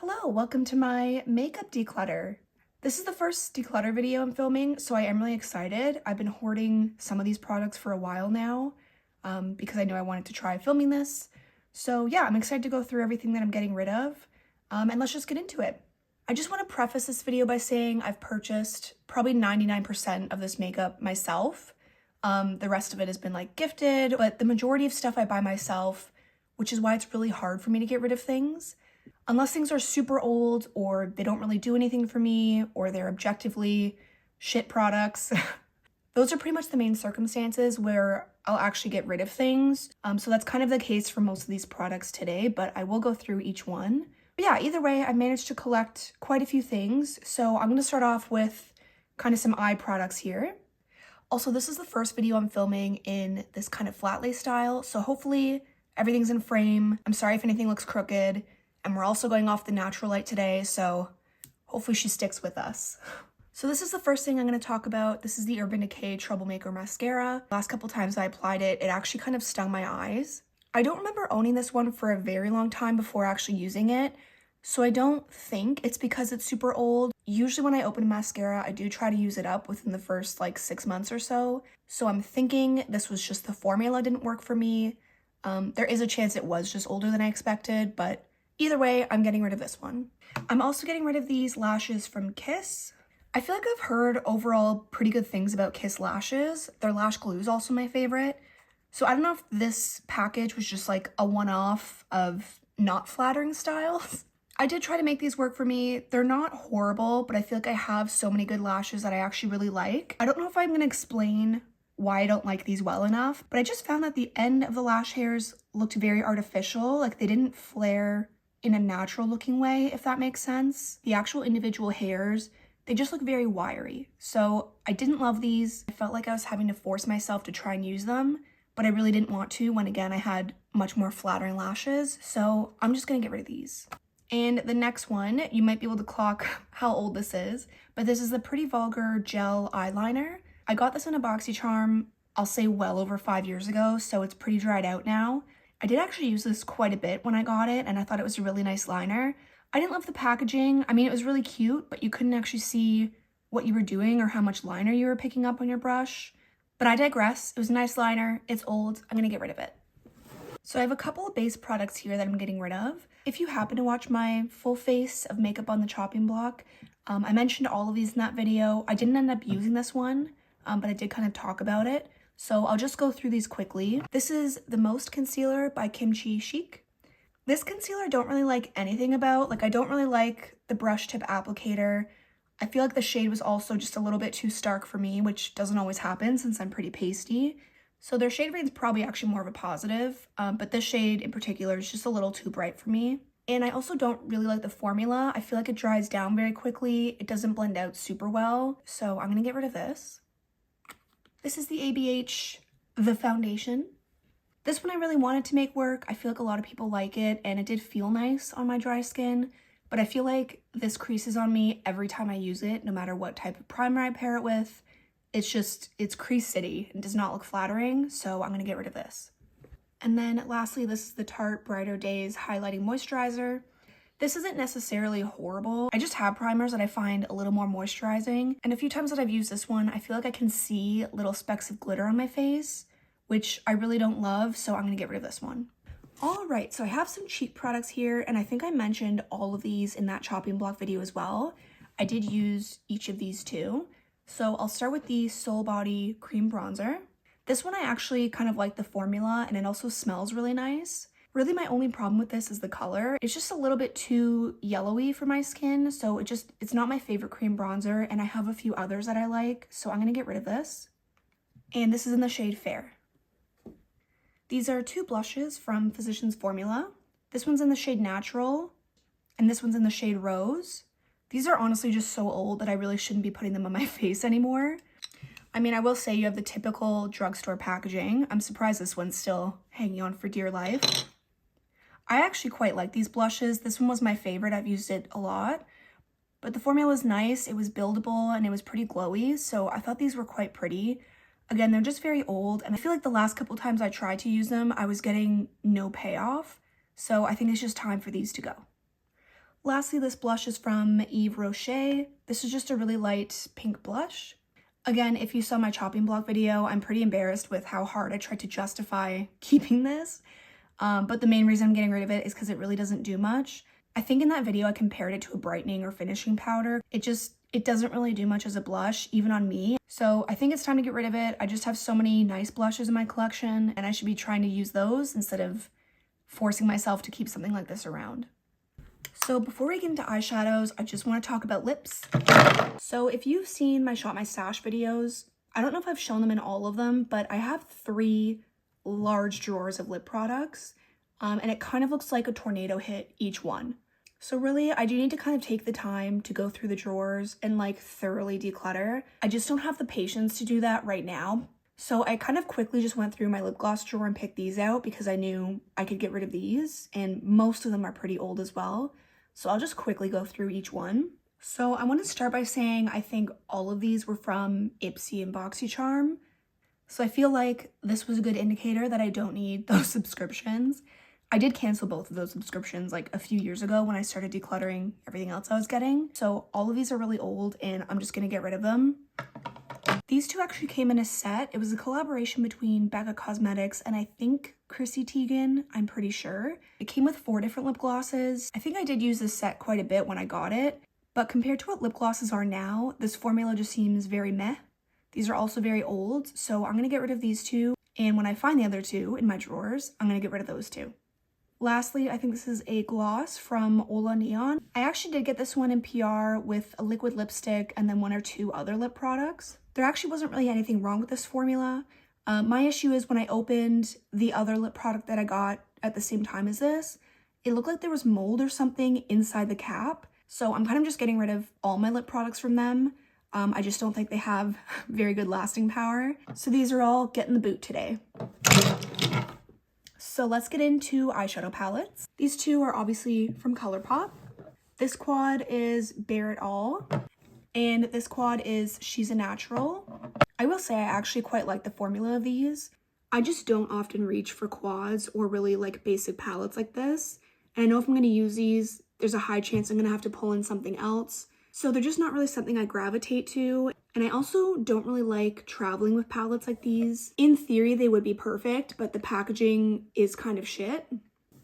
Hello, welcome to my makeup declutter. This is the first declutter video I'm filming, so I am really excited. I've been hoarding some of these products for a while now because I knew I wanted to try filming this. So yeah, I'm excited to go through everything that I'm getting rid of, and let's just get into it. I just want to preface this video by saying I've purchased probably 99% of this makeup myself. The rest of it has been like gifted, but the majority of stuff I buy myself, which is why it's really hard for me to get rid of things. Unless things are super old or they don't really do anything for me or they're objectively shit products. Those are pretty much the main circumstances where I'll actually get rid of things. So that's kind of the case for most of these products today, but I will go through each one. But yeah, either way, I managed to collect quite a few things. So I'm going to start off with kind of some eye products here. Also, this is the first video I'm filming in this kind of flat lay style. So hopefully everything's in frame. I'm sorry if anything looks crooked. And we're also going off the natural light today, so hopefully she sticks with us. So this is the first thing I'm going to talk about. This is the Urban Decay Troublemaker Mascara. Last couple times I applied it, it actually kind of stung my eyes. I don't remember owning this one for a very long time before actually using it, so I don't think it's because it's super old. Usually when I open a mascara, I do try to use it up within the first like 6 months or so. So I'm thinking this was just the formula didn't work for me. There is a chance it was just older than I expected, but either way, I'm getting rid of this one. I'm also getting rid of these lashes from Kiss. I feel like I've heard overall pretty good things about Kiss lashes. Their lash glue is also my favorite. So I don't know if this package was just like a one-off of not flattering styles. I did try to make these work for me. They're not horrible, but I feel like I have so many good lashes that I actually really like. I don't know if I'm gonna explain why I don't like these well enough, but I just found that the end of the lash hairs looked very artificial. Like they didn't flare in a natural looking way, if that makes sense. The actual individual hairs, they just look very wiry. So I didn't love these. I felt like I was having to force myself to try and use them, but I really didn't want to when again I had much more flattering lashes. So I'm just gonna get rid of these. And the next one, you might be able to clock how old this is, but this is the Pretty Vulgar Gel Eyeliner. I got this in a BoxyCharm, I'll say well over 5 years ago, so it's pretty dried out now. I did actually use this quite a bit when I got it, and I thought it was a really nice liner. I didn't love the packaging. I mean, it was really cute, but you couldn't actually see what you were doing or how much liner you were picking up on your brush. But I digress. It was a nice liner. It's old. I'm going to get rid of it. So I have a couple of base products here that I'm getting rid of. If you happen to watch my full face of makeup on the chopping block, I mentioned all of these in that video. I didn't end up using this one, but I did kind of talk about it. So I'll just go through these quickly. This is the Most Concealer by Kimchi Chic. This concealer I don't really like anything about. Like I don't really like the brush tip applicator. I feel like the shade was also just a little bit too stark for me, which doesn't always happen since I'm pretty pasty. So their shade rate's probably actually more of a positive, but this shade in particular is just a little too bright for me. And I also don't really like the formula. I feel like it dries down very quickly. It doesn't blend out super well. So I'm gonna get rid of this. This is the ABH The Foundation. This one I really wanted to make work. I feel like a lot of people like it and it did feel nice on my dry skin, but I feel like this creases on me every time I use it, no matter what type of primer I pair it with. It's crease city and does not look flattering, so I'm gonna get rid of this. And then lastly, this is the Tarte Brighter Days Highlighting Moisturizer. This isn't necessarily horrible. I just have primers that I find a little more moisturizing. And a few times that I've used this one, I feel like I can see little specks of glitter on my face, which I really don't love, so I'm gonna get rid of this one. All right, so I have some cheap products here, and I think I mentioned all of these in that chopping block video as well. I did use each of these too. So I'll start with the Soul Body Cream Bronzer. This one I actually kind of like the formula, and it also smells really nice. Really my only problem with this is the color. It's just a little bit too yellowy for my skin, so it's not my favorite cream bronzer, and I have a few others that I like, so I'm gonna get rid of this. And this is in the shade Fair. These are two blushes from Physicians Formula. This one's in the shade Natural, and this one's in the shade Rose. These are honestly just so old that I really shouldn't be putting them on my face anymore. I mean, I will say you have the typical drugstore packaging. I'm surprised this one's still hanging on for dear life. I actually quite like these blushes. This one was my favorite. I've used it a lot. But the formula was nice. It was buildable and it was pretty glowy. So I thought these were quite pretty. Again, they're just very old. And I feel like the last couple times I tried to use them, I was getting no payoff. So I think it's just time for these to go. Lastly, this blush is from Yves Rocher. This is just a really light pink blush. Again, if you saw my chopping block video, I'm pretty embarrassed with how hard I tried to justify keeping this. But the main reason I'm getting rid of it is because it really doesn't do much. I think in that video I compared it to a brightening or finishing powder. It doesn't really do much as a blush, even on me. So I think it's time to get rid of it. I just have so many nice blushes in my collection, and I should be trying to use those instead of forcing myself to keep something like this around. So before we get into eyeshadows, I just want to talk about lips. So if you've seen my Shop My Stash videos, I don't know if I've shown them in all of them, but I have 3 large drawers of lip products, and it kind of looks like a tornado hit each one. So really, I do need to kind of take the time to go through the drawers and like thoroughly declutter. I just don't have the patience to do that right now. So I kind of quickly just went through my lip gloss drawer and picked these out because I knew I could get rid of these, and most of them are pretty old as well. So I'll just quickly go through each one. So I want to start by saying I think all of these were from Ipsy and BoxyCharm. So I feel like this was a good indicator that I don't need those subscriptions. I did cancel both of those subscriptions like a few years ago when I started decluttering everything else I was getting. So all of these are really old and I'm just going to get rid of them. These 2 actually came in a set. It was a collaboration between Becca Cosmetics and I think Chrissy Teigen, I'm pretty sure. It came with 4 different lip glosses. I think I did use this set quite a bit when I got it, but compared to what lip glosses are now, this formula just seems very meh. These are also very old, so I'm going to get rid of these 2, and when I find the other 2 in my drawers, I'm going to get rid of those 2. Lastly, I think this is a gloss from Ola Neon. I actually did get this one in PR with a liquid lipstick and then 1 or 2 other lip products. There actually wasn't really anything wrong with this formula. My issue is when I opened the other lip product that I got at the same time as this, it looked like there was mold or something inside the cap. So I'm kind of just getting rid of all my lip products from them. I just don't think they have very good lasting power. So these are all getting the boot today. So let's get into eyeshadow palettes. These 2 are obviously from ColourPop. This quad is Bare It All, and this quad is She's a Natural. I will say I actually quite like the formula of these. I just don't often reach for quads or really like basic palettes like this. And I know if I'm going to use these, there's a high chance I'm going to have to pull in something else. So they're just not really something I gravitate to. And I also don't really like traveling with palettes like these. In theory, they would be perfect, but the packaging is kind of shit.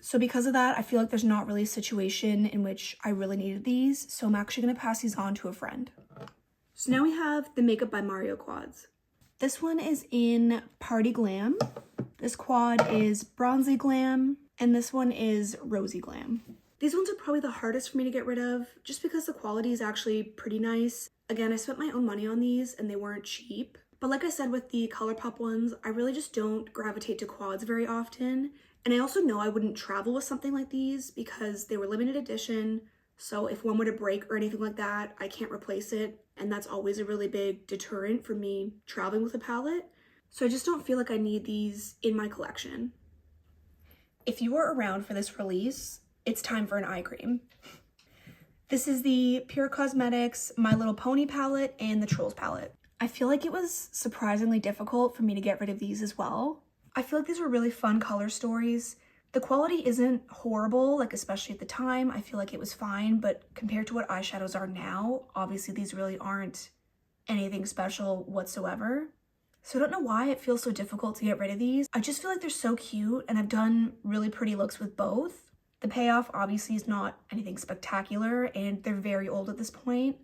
So because of that, I feel like there's not really a situation in which I really needed these. So I'm actually going to pass these on to a friend. So now we have the Makeup by Mario quads. This one is in Party Glam. This quad is Bronzy Glam. And this one is Rosy Glam. These ones are probably the hardest for me to get rid of just because the quality is actually pretty nice. Again, I spent my own money on these and they weren't cheap. But like I said with the ColourPop ones, I really just don't gravitate to quads very often. And I also know I wouldn't travel with something like these because they were limited edition. So if one were to break or anything like that, I can't replace it. And that's always a really big deterrent for me traveling with a palette. So I just don't feel like I need these in my collection. If you were around for this release, it's time for an eye cream. This is the Pure Cosmetics My Little Pony palette and the Trolls palette. I feel like it was surprisingly difficult for me to get rid of these as well. I feel like these were really fun color stories. The quality isn't horrible, like especially at the time. I feel like it was fine, but compared to what eyeshadows are now, obviously these really aren't anything special whatsoever. So I don't know why it feels so difficult to get rid of these. I just feel like they're so cute and I've done really pretty looks with both. The payoff obviously is not anything spectacular and they're very old at this point.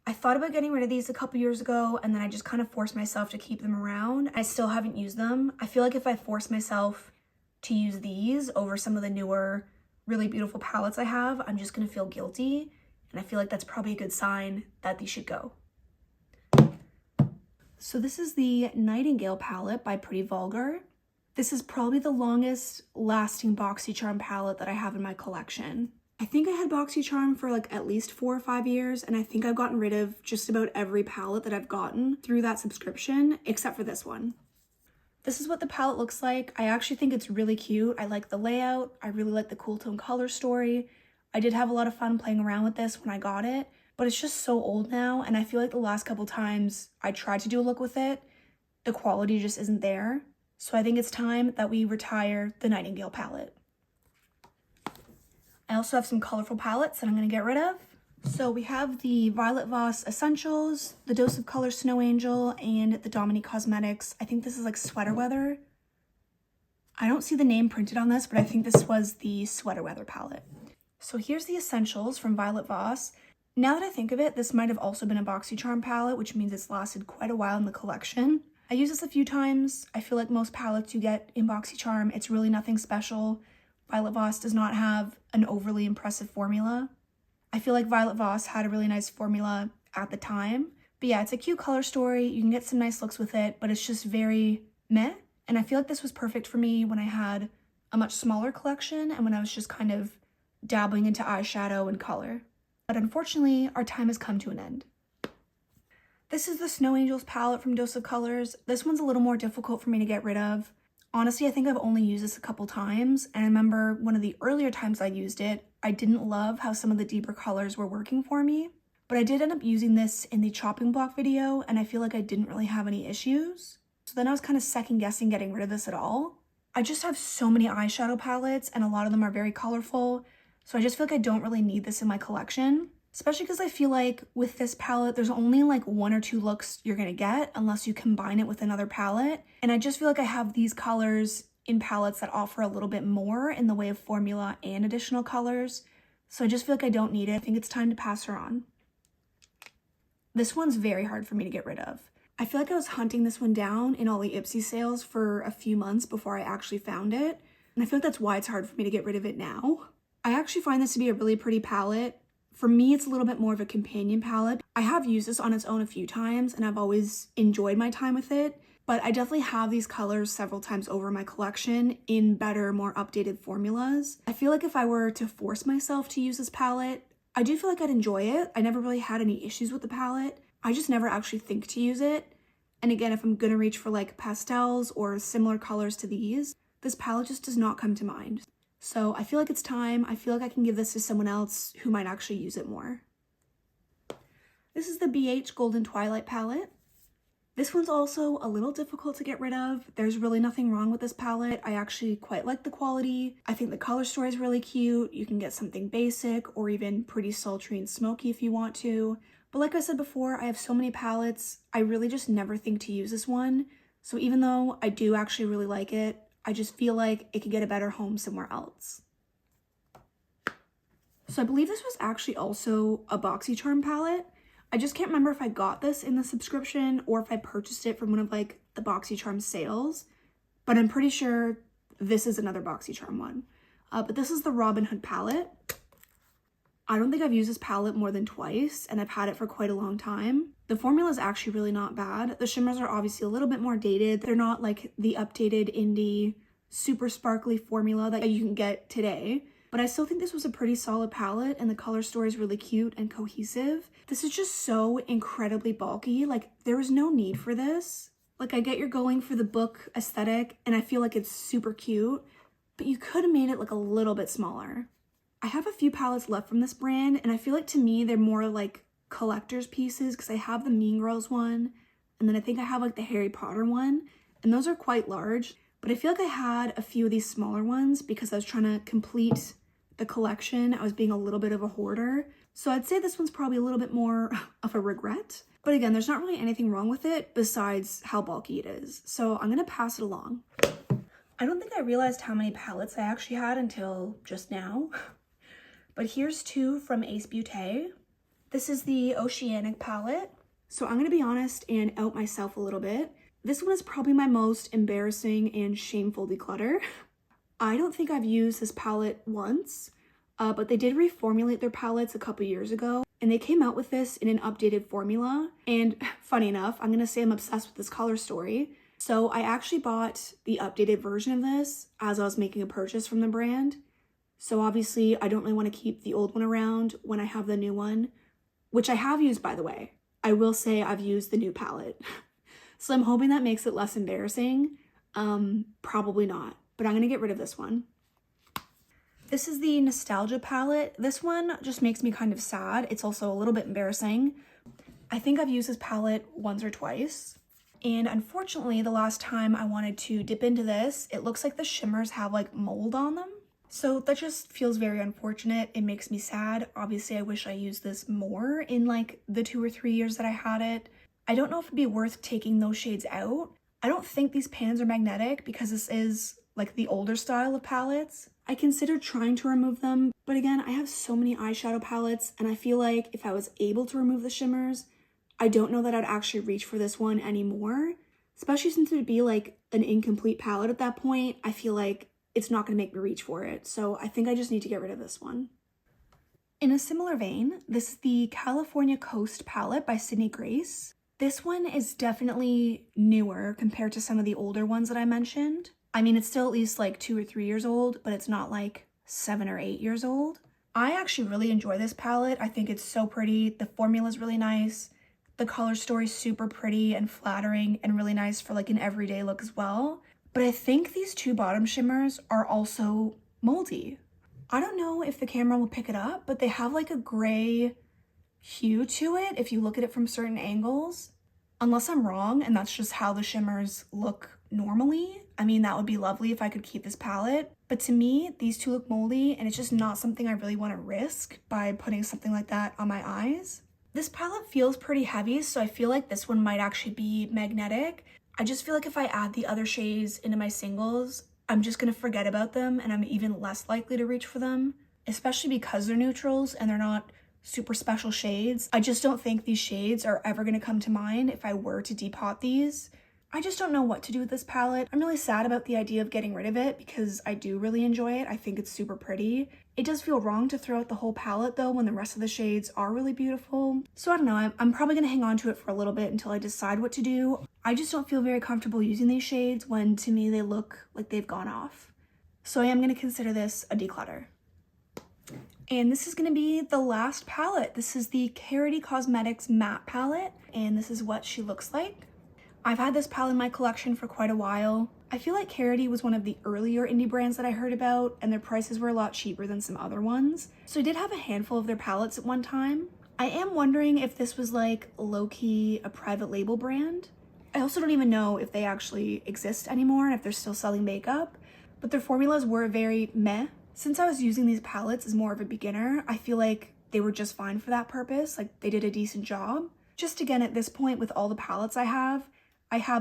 I thought about getting rid of these a couple years ago and then I just kind of forced myself to keep them around. I still haven't used them. I feel like if I force myself to use these over some of the newer, really beautiful palettes I have, I'm just gonna feel guilty. And I feel like that's probably a good sign that these should go. So this is the Nightingale palette by Pretty Vulgar. This is probably the longest lasting BoxyCharm palette that I have in my collection. I think I had BoxyCharm for like at least 4 or 5 years, and I think I've gotten rid of just about every palette that I've gotten through that subscription, except for this one. This is what the palette looks like. I actually think it's really cute. I like the layout. I really like the cool tone color story. I did have a lot of fun playing around with this when I got it, but it's just so old now, and I feel like the last couple times I tried to do a look with it, the quality just isn't there. So I think it's time that we retire the Nightingale palette. I also have some colorful palettes that I'm going to get rid of. So we have the Violet Voss Essentials, the Dose of Color Snow Angel, and the Dominique Cosmetics. I think this is like Sweater Weather. I don't see the name printed on this, but I think this was the Sweater Weather palette. So here's the Essentials from Violet Voss. Now that I think of it, this might have also been a BoxyCharm palette, which means it's lasted quite a while in the collection. I used this a few times. I feel like most palettes you get in BoxyCharm, it's really nothing special. Violet Voss does not have an overly impressive formula. I feel like Violet Voss had a really nice formula at the time. But yeah, it's a cute color story. You can get some nice looks with it, but it's just very meh. And I feel like this was perfect for me when I had a much smaller collection and when I was just kind of dabbling into eyeshadow and color. But unfortunately, our time has come to an end. This is the Snow Angels palette from Dose of Colors. This one's a little more difficult for me to get rid of. Honestly, I think I've only used this a couple times, and I remember one of the earlier times I used it, I didn't love how some of the deeper colors were working for me, but I did end up using this in the chopping block video, and I feel like I didn't really have any issues. So then I was kind of second guessing getting rid of this at all. I just have so many eyeshadow palettes, and a lot of them are very colorful, so I just feel like I don't really need this in my collection. Especially because I feel like with this palette, there's only like 1 or 2 looks you're gonna get unless you combine it with another palette. And I just feel like I have these colors in palettes that offer a little bit more in the way of formula and additional colors. So I just feel like I don't need it. I think it's time to pass her on. This one's very hard for me to get rid of. I feel like I was hunting this one down in all the Ipsy sales for a few months before I actually found it. And I feel like that's why it's hard for me to get rid of it now. I actually find this to be a really pretty palette. For me, it's a little bit more of a companion palette. I have used this on its own a few times and I've always enjoyed my time with it, but I definitely have these colors several times over my collection in better, more updated formulas. I feel like if I were to force myself to use this palette, I do feel like I'd enjoy it. I never really had any issues with the palette. I just never actually think to use it. And again, if I'm gonna reach for like pastels or similar colors to these, this palette just does not come to mind. So I feel like it's time. I feel like I can give this to someone else who might actually use it more. This is the BH Golden Twilight palette. This one's also a little difficult to get rid of. There's really nothing wrong with this palette. I actually quite like the quality. I think the color story is really cute. You can get something basic or even pretty sultry and smoky if you want to. But like I said before, I have so many palettes. I really just never think to use this one. So even though I do actually really like it, I just feel like it could get a better home somewhere else. So I believe this was actually also a BoxyCharm palette. I just can't remember if I got this in the subscription or if I purchased it from one of like the BoxyCharm sales, but I'm pretty sure this is another BoxyCharm one. But this is the Robin Hood palette. I don't think I've used this palette more than twice and I've had it for quite a long time. The formula is actually really not bad. The shimmers are obviously a little bit more dated. They're not like the updated indie super sparkly formula that you can get today. But I still think this was a pretty solid palette and the color story is really cute and cohesive. This is just so incredibly bulky. Like there was no need for this. Like I get you're going for the book aesthetic and I feel like it's super cute, but you could have made it like a little bit smaller. I have a few palettes left from this brand and I feel like to me they're more like collector's pieces because I have the Mean Girls one and then I think I have like the Harry Potter one and those are quite large, but I feel like I had a few of these smaller ones because I was trying to complete the collection. I was being a little bit of a hoarder. So I'd say this one's probably a little bit more of a regret. But again, there's not really anything wrong with it besides how bulky it is. So I'm gonna pass it along. I don't think I realized how many palettes I actually had until just now. But here's 2 from Ace Beauté. This is the Oceanic palette. So I'm gonna be honest and out myself a little bit. This one is probably my most embarrassing and shameful declutter. I don't think I've used this palette once, but they did reformulate their palettes a couple years ago and they came out with this in an updated formula. And funny enough, I'm gonna say I'm obsessed with this color story. So I actually bought the updated version of this as I was making a purchase from the brand. So obviously I don't really want to keep the old one around when I have the new one, which I have used, by the way. I will say I've used the new palette. So I'm hoping that makes it less embarrassing. Probably not, but I'm gonna get rid of this one. This is the Nostalgia palette. This one just makes me kind of sad. It's also a little bit embarrassing. I think I've used this palette once or twice. And unfortunately, the last time I wanted to dip into this, it looks like the shimmers have like mold on them. So that just feels very unfortunate. It makes me sad. Obviously, I wish I used this more in like the 2 or 3 years that I had it. I don't know if it'd be worth taking those shades out. I don't think these pans are magnetic because this is like the older style of palettes. I considered trying to remove them, but again, I have so many eyeshadow palettes and I feel like if I was able to remove the shimmers, I don't know that I'd actually reach for this one anymore, especially since it would be like an incomplete palette at that point. I feel like it's not going to make me reach for it, so I think I just need to get rid of this one. In a similar vein, this is the California Coast palette by Sydney Grace. This one is definitely newer compared to some of the older ones that I mentioned. I mean, it's still at least like 2 or 3 years old, but it's not like 7 or 8 years old. I actually really enjoy this palette. I think it's so pretty. The formula is really nice. The color story is super pretty and flattering and really nice for like an everyday look as well. But I think these two bottom shimmers are also moldy. I don't know if the camera will pick it up, but they have like a gray hue to it if you look at it from certain angles. Unless I'm wrong and that's just how the shimmers look normally. I mean, that would be lovely if I could keep this palette. But to me, these two look moldy and it's just not something I really want to risk by putting something like that on my eyes. This palette feels pretty heavy, so I feel like this one might actually be magnetic. I just feel like if I add the other shades into my singles, I'm just going to forget about them and I'm even less likely to reach for them, especially because they're neutrals and they're not super special shades. I just don't think these shades are ever going to come to mind if I were to depot these. I just don't know what to do with this palette. I'm really sad about the idea of getting rid of it because I do really enjoy it. I think it's super pretty. It does feel wrong to throw out the whole palette though when the rest of the shades are really beautiful. So I don't know, I'm probably gonna hang on to it for a little bit until I decide what to do. I just don't feel very comfortable using these shades when to me they look like they've gone off. So I am gonna consider this a declutter. And this is gonna be the last palette. This is the Carity Cosmetics matte palette and this is what she looks like. I've had this palette in my collection for quite a while. I feel like Carity was one of the earlier indie brands that I heard about and their prices were a lot cheaper than some other ones. So I did have a handful of their palettes at one time. I am wondering if this was like low-key a private label brand. I also don't even know if they actually exist anymore and if they're still selling makeup, but their formulas were very meh. Since I was using these palettes as more of a beginner, I feel like they were just fine for that purpose. Like they did a decent job. Just again, at this point with all the palettes I have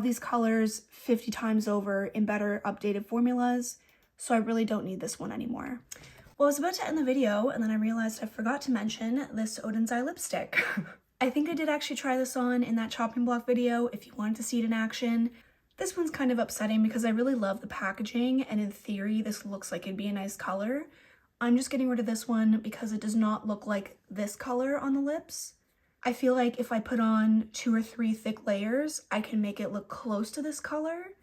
these colors 50 times over in better updated formulas, so I really don't need this one anymore. Well, I was about to end the video and then I realized I forgot to mention this Odin's Eye lipstick. I think I did actually try this on in that chopping block video if you wanted to see it in action. This one's kind of upsetting because I really love the packaging and in theory this looks like it'd be a nice color. I'm just getting rid of this one because it does not look like this color on the lips. I feel like if I put on 2 or 3 thick layers, I can make it look close to this color,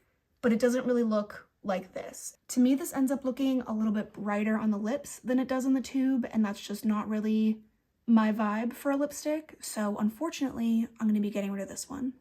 but it doesn't really look like this. To me, this ends up looking a little bit brighter on the lips than it does in the tube, and that's just not really my vibe for a lipstick. So unfortunately, I'm gonna be getting rid of this one.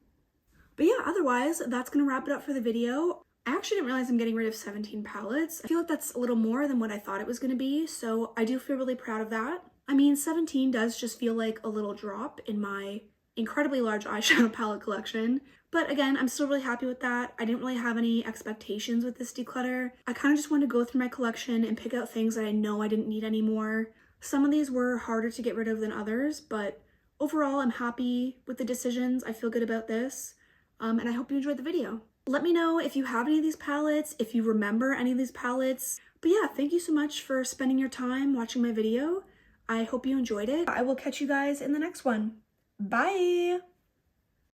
But yeah, otherwise, that's gonna wrap it up for the video. I actually didn't realize I'm getting rid of 17 palettes. I feel like that's a little more than what I thought it was gonna be, so I do feel really proud of that. I mean, 17 does just feel like a little drop in my incredibly large eyeshadow palette collection. But again, I'm still really happy with that. I didn't really have any expectations with this declutter. I kind of just wanted to go through my collection and pick out things that I know I didn't need anymore. Some of these were harder to get rid of than others, but overall, I'm happy with the decisions. I feel good about this, and I hope you enjoyed the video. Let me know if you have any of these palettes, if you remember any of these palettes. But yeah, thank you so much for spending your time watching my video. I hope you enjoyed it. I will catch you guys in the next one. Bye!